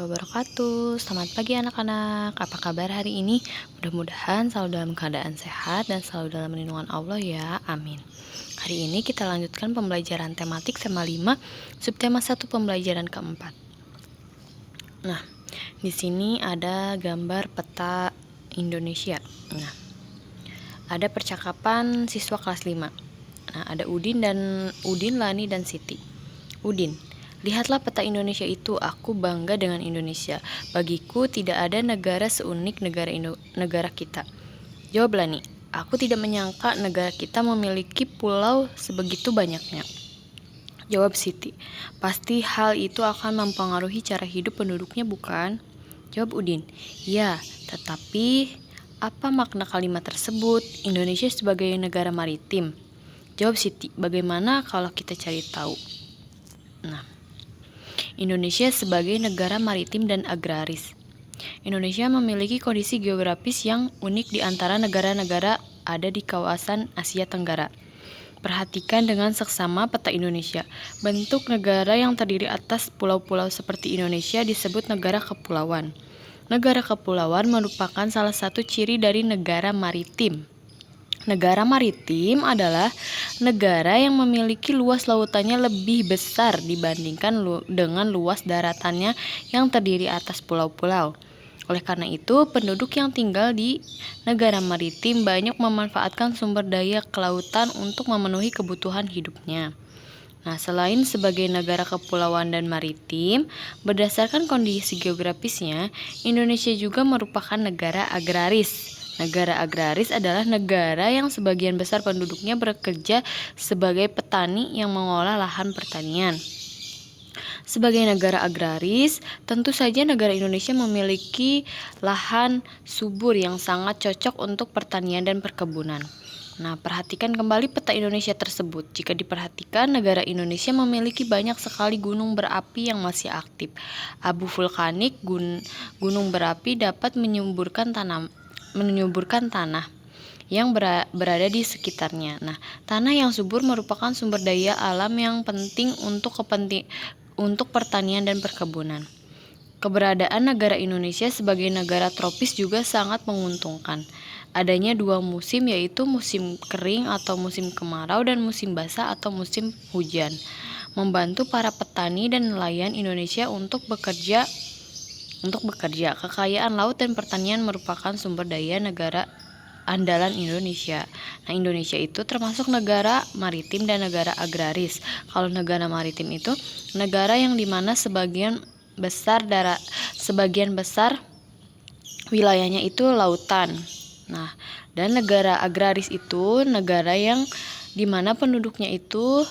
Wabarakatuh. Selamat pagi anak-anak. Apa kabar hari ini? Mudah-mudahan selalu dalam keadaan sehat dan selalu dalam lindungan Allah ya. Amin. Hari ini kita lanjutkan pembelajaran tematik tema 5, subtema 1 pembelajaran keempat. Nah, di sini ada gambar peta Indonesia. Nah, ada percakapan siswa kelas 5. Nah, ada Udin, Lani dan Siti. Udin: lihatlah peta Indonesia itu, aku bangga dengan Indonesia. Bagiku tidak ada negara seunik negara kita. Jawab Lani: aku tidak menyangka negara kita memiliki pulau sebegitu banyaknya. Jawab Siti: pasti hal itu akan mempengaruhi cara hidup penduduknya, bukan? Jawab Udin: ya, tetapi apa makna kalimat tersebut? Indonesia sebagai negara maritim. Jawab Siti: bagaimana kalau kita cari tahu? Nah, Indonesia sebagai negara maritim dan agraris. Indonesia memiliki kondisi geografis yang unik di antara negara-negara ada di kawasan Asia Tenggara. Perhatikan dengan seksama peta Indonesia. Bentuk negara yang terdiri atas pulau-pulau seperti Indonesia disebut negara kepulauan. Negara kepulauan merupakan salah satu ciri dari negara maritim. Negara maritim adalah negara yang memiliki luas lautannya lebih besar dibandingkan dengan luas daratannya yang terdiri atas pulau-pulau. Oleh karena itu, penduduk yang tinggal di negara maritim banyak memanfaatkan sumber daya kelautan untuk memenuhi kebutuhan hidupnya. Nah, selain sebagai negara kepulauan dan maritim, berdasarkan kondisi geografisnya, Indonesia juga merupakan negara agraris. Negara agraris adalah negara yang sebagian besar penduduknya bekerja sebagai petani yang mengolah lahan pertanian. Sebagai negara agraris, tentu saja negara Indonesia memiliki lahan subur yang sangat cocok untuk pertanian dan perkebunan. Nah, perhatikan kembali peta Indonesia tersebut. Jika diperhatikan, negara Indonesia memiliki banyak sekali gunung berapi yang masih aktif. Abu vulkanik gunung berapi dapat menyuburkan tanah yang berada di sekitarnya. Nah, tanah yang subur merupakan sumber daya alam yang penting untuk pertanian dan perkebunan. Keberadaan negara Indonesia sebagai negara tropis juga sangat menguntungkan. Adanya dua musim, yaitu musim kering atau musim kemarau dan musim basah atau musim hujan, membantu para petani dan nelayan Indonesia untuk bekerja. Kekayaan laut dan pertanian merupakan sumber daya negara andalan Indonesia. Nah, Indonesia itu termasuk negara maritim dan negara agraris. Kalau negara maritim itu negara yang dimana sebagian besar wilayahnya itu lautan. Nah, dan negara agraris itu negara yang dimana penduduknya itu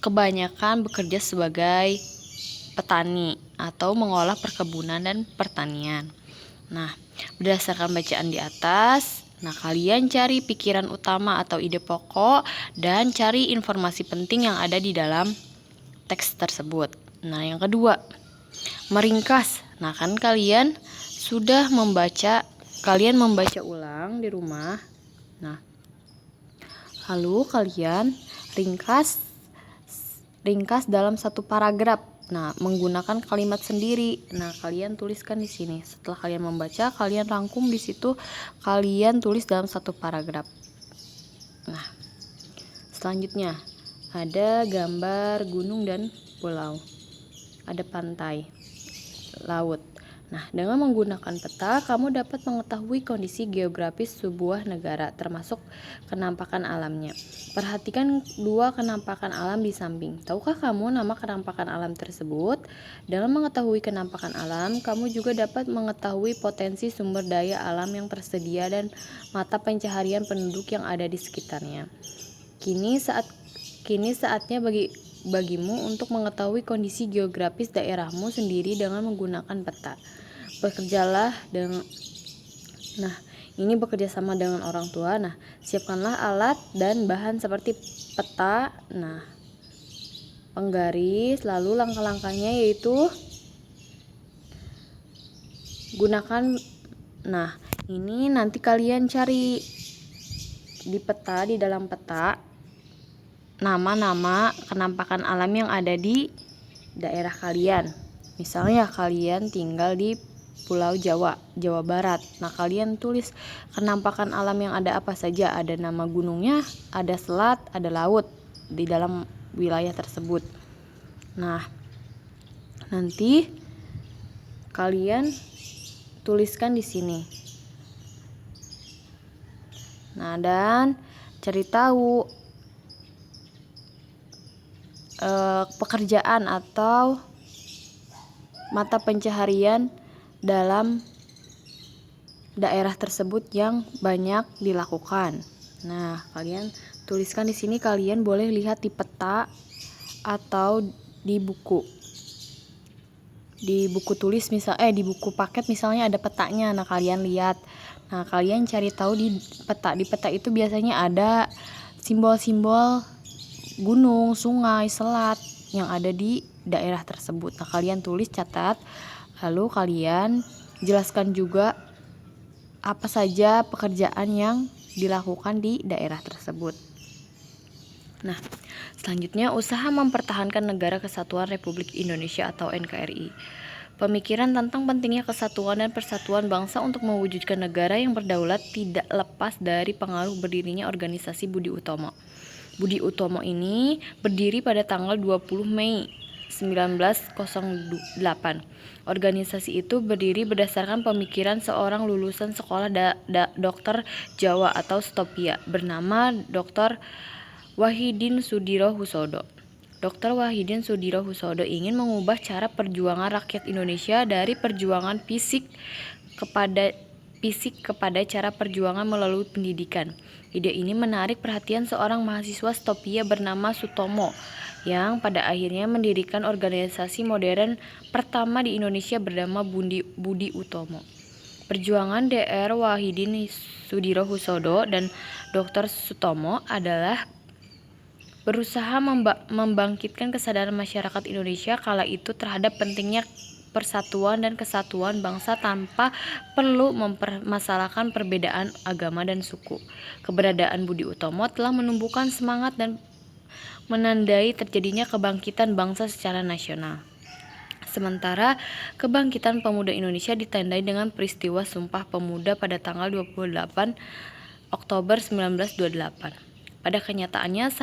kebanyakan bekerja sebagai petani atau mengolah perkebunan dan pertanian. Nah, berdasarkan bacaan di atas, kalian cari pikiran utama atau ide pokok dan cari informasi penting yang ada di dalam teks tersebut. Nah, yang kedua, meringkas. Nah, kan kalian sudah membaca ulang di rumah. Nah, lalu kalian ringkas dalam satu paragraf. Nah, menggunakan kalimat sendiri. Nah, kalian tuliskan di sini. Setelah kalian membaca, kalian rangkum di situ, kalian tulis dalam satu paragraf. Nah, selanjutnya ada gambar gunung dan pulau. Ada pantai, laut. Nah, dengan menggunakan peta, kamu dapat mengetahui kondisi geografis sebuah negara, termasuk kenampakan alamnya. Perhatikan dua kenampakan alam di samping. Tahukah kamu nama kenampakan alam tersebut? Dengan mengetahui kenampakan alam, kamu juga dapat mengetahui potensi sumber daya alam yang tersedia dan mata pencaharian penduduk yang ada di sekitarnya. Kini saatnya bagimu untuk mengetahui kondisi geografis daerahmu sendiri dengan menggunakan peta. Bekerja sama dengan orang tua. Nah, siapkanlah alat dan bahan seperti peta, penggaris, lalu langkah-langkahnya yaitu gunakan. Nah, ini nanti kalian cari di dalam peta nama-nama kenampakan alam yang ada di daerah kalian. Misalnya kalian tinggal di Pulau Jawa, Jawa Barat. Nah, kalian tulis kenampakan alam yang ada apa saja. Ada nama gunungnya, ada selat, ada laut di dalam wilayah tersebut. Nah, nanti kalian tuliskan di sini. Nah, dan cari tahu pekerjaan atau mata pencaharian dalam daerah tersebut yang banyak dilakukan. Nah, kalian tuliskan di sini. Kalian boleh lihat di peta atau di buku. Di buku tulis di buku paket misalnya ada petanya. Nah, kalian lihat. Nah, kalian cari tahu di peta. Di peta itu biasanya ada simbol-simbol gunung, sungai, selat yang ada di daerah tersebut. Nah, kalian tulis, catat. Lalu kalian jelaskan juga apa saja pekerjaan yang dilakukan di daerah tersebut. Nah, selanjutnya usaha mempertahankan Negara Kesatuan Republik Indonesia atau NKRI. Pemikiran tentang pentingnya kesatuan dan persatuan bangsa untuk mewujudkan negara yang berdaulat tidak lepas dari pengaruh berdirinya organisasi Budi Utomo. Budi Utomo ini berdiri pada tanggal 20 Mei 1908. Organisasi itu berdiri berdasarkan pemikiran seorang lulusan sekolah dokter Jawa atau Stopia bernama Dr. Wahidin Sudirohusodo. Dr. Wahidin Sudirohusodo ingin mengubah cara perjuangan rakyat Indonesia dari perjuangan fisik kepada cara perjuangan melalui pendidikan. Ide ini menarik perhatian seorang mahasiswa Stopia bernama Sutomo yang pada akhirnya mendirikan organisasi modern pertama di Indonesia bernama Budi Utomo. Perjuangan Dr. Wahidin Sudirohusodo dan Dr. Sutomo adalah berusaha membangkitkan kesadaran masyarakat Indonesia kala itu terhadap pentingnya persatuan dan kesatuan bangsa tanpa perlu mempermasalahkan perbedaan agama dan suku. Keberadaan Budi Utomo telah menumbuhkan semangat dan menandai terjadinya kebangkitan bangsa secara nasional. Sementara kebangkitan pemuda Indonesia ditandai dengan peristiwa Sumpah Pemuda pada tanggal 28 Oktober 1928. Pada kenyataannya,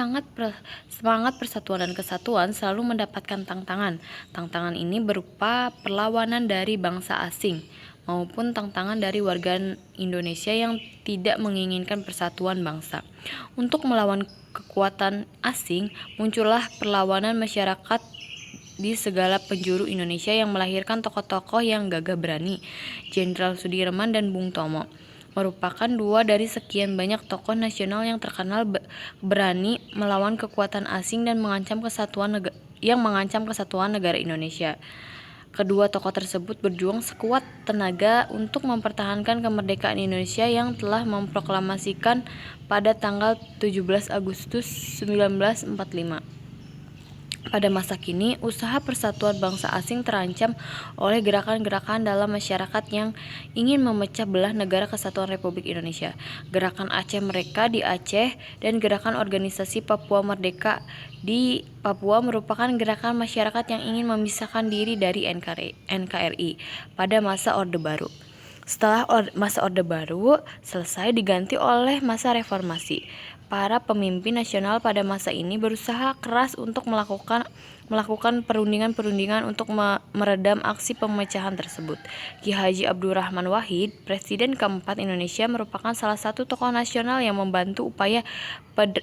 semangat persatuan dan kesatuan selalu mendapatkan tantangan. Tantangan ini berupa perlawanan dari bangsa asing maupun tantangan dari warga Indonesia yang tidak menginginkan persatuan bangsa. Untuk melawan kekuatan asing, muncullah perlawanan masyarakat di segala penjuru Indonesia yang melahirkan tokoh-tokoh yang gagah berani. Jenderal Sudirman dan Bung Tomo merupakan dua dari sekian banyak tokoh nasional yang terkenal berani melawan kekuatan asing dan mengancam kesatuan negara Indonesia. Kedua tokoh tersebut berjuang sekuat tenaga untuk mempertahankan kemerdekaan Indonesia yang telah memproklamasikan pada tanggal 17 Agustus 1945. Pada masa kini, usaha persatuan bangsa asing terancam oleh gerakan-gerakan dalam masyarakat yang ingin memecah belah Negara Kesatuan Republik Indonesia. Gerakan Aceh Merdeka di Aceh dan gerakan organisasi Papua Merdeka di Papua merupakan gerakan masyarakat yang ingin memisahkan diri dari NKRI pada masa Orde Baru. Setelah masa Orde Baru selesai diganti oleh masa reformasi. Para pemimpin nasional pada masa ini berusaha keras untuk melakukan perundingan untuk meredam aksi pemecahan tersebut. Ki Haji Abdurrahman Wahid, Presiden keempat Indonesia, merupakan salah satu tokoh nasional yang membantu upaya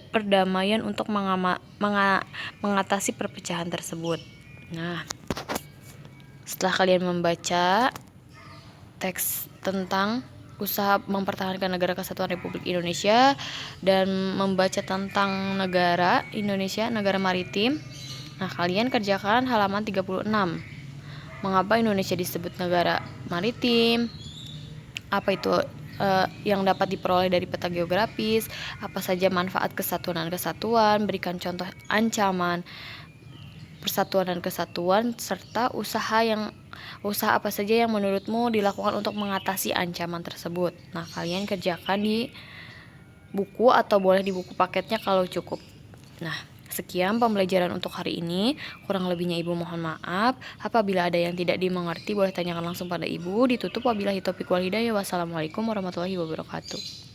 perdamaian untuk mengatasi perpecahan tersebut. Nah, setelah kalian membaca teks tentang usaha mempertahankan Negara Kesatuan Republik Indonesia dan membaca tentang negara Indonesia, negara maritim. Nah, kalian kerjakan halaman 36. Mengapa Indonesia disebut negara maritim? Apa itu yang dapat diperoleh dari peta geografis? Apa saja manfaat kesatuan dan kesatuan? Berikan contoh ancaman persatuan dan kesatuan serta usaha apa saja yang menurutmu dilakukan untuk mengatasi ancaman tersebut. Nah, kalian kerjakan di buku atau boleh di buku paketnya kalau cukup. Nah, Sekian pembelajaran untuk hari ini. Kurang lebihnya Ibu mohon maaf. Apabila ada yang tidak dimengerti, boleh tanyakan langsung pada Ibu. Ditutup wabillahi taufiq wal hidayah. Wassalamualaikum warahmatullahi wabarakatuh.